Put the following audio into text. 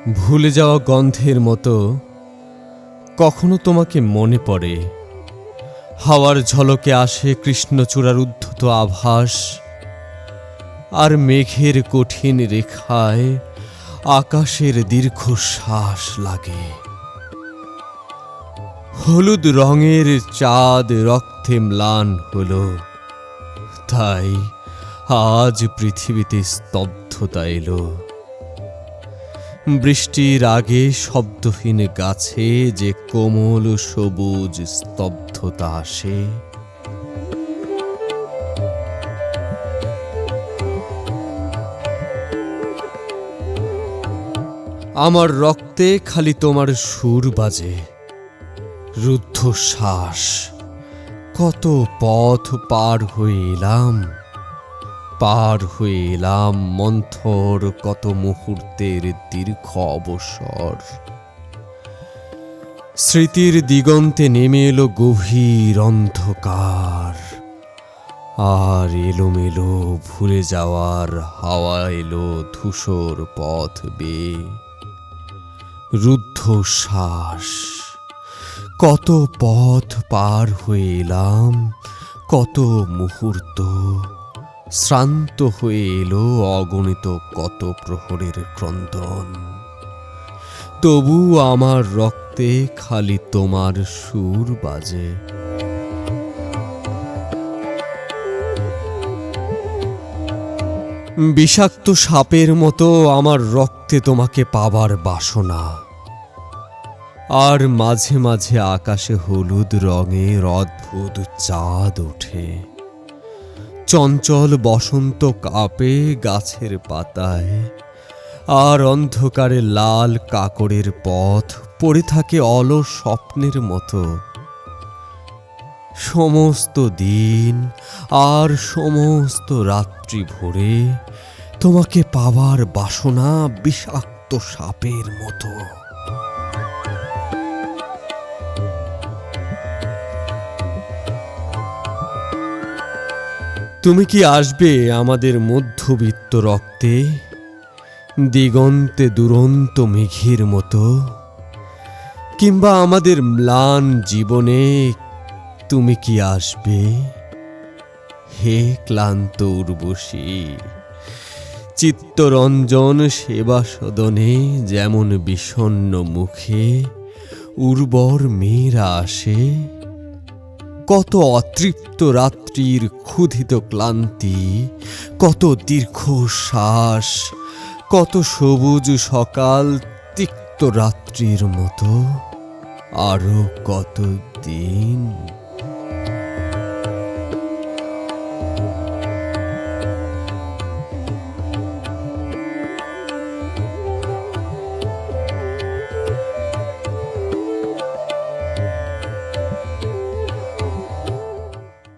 ভুলে যাওয়া গন্ধের মতো কখনো তোমাকে মনে পড়ে। হাওয়ার ঝলকে আসে কৃষ্ণচূড়ার উদ্ধত আভাস, আর মেঘের কঠিন রেখায় আকাশের দীর্ঘশ্বাস লাগে। হলুদ রঙের চাঁদ রক্তে ম্লান হলো, তাই আজ পৃথিবীতে স্তব্ধতা এলো। বৃষ্টির আগে শব্দহীন গাছে যে কোমল সবুজ স্তব্ধতা আসে, আমার রক্তে খালি তোমার সুর বাজে। রুদ্ধশ্বাস, কত পথ পার হয়ে এলাম মন্থর কত মুহূর্তের দীর্ঘ অবসর। স্মৃতির দিগন্তে নেমে এলো গভীর অন্ধকার, আর এলোমেলো ভুলে যাওয়ার হাওয়া এলো ধূসর পথ বেয়ে। রুদ্ধশ্বাস, কত পথ পার হয়ে এলাম, কত মুহূর্ত শ্রান্ত হয়ে এলো অগণিত কত প্রহরের ক্রন্দন। তবু আমার রক্তে খালি তোমার সুর বাজে। বিষাক্ত সাপের মতো আমার রক্তে তোমাকে পাবার বাসনা, আর মাঝে মাঝে আকাশে হলুদ রঙের অদ্ভুত চাঁদ ওঠে। চঞ্চল বসন্ত কাঁপে গাছের পাতায়, আর অন্ধকারে লাল কাকড়ের পথ পড়ে থাকে অলস স্বপ্নের মতো। সমস্ত দিন আর সমস্ত রাত্রি ভরে তোমাকে পাবার বাসনা বিষাক্ত সাপের মতো। তুমি কি আসবে আমাদের মধ্যবিত্ত রক্তে, দিগন্তে দুরন্ত মেঘের মতো? কিংবা আমাদের ম্লান জীবনে তুমি কি আসবে? হে ক্লান্ত উর্বশী, চিত্তরঞ্জন সেবা সদনে যেমন বিষণ্ণ মুখে উর্বর মেয়েরা আসে। কত অতৃপ্ত রাত্রির ক্ষুধিত ক্লান্তি, কত দীর্ঘশ্বাস, কত সবুজ সকাল তিক্ত রাত্রির মতো। আরো কত দিন।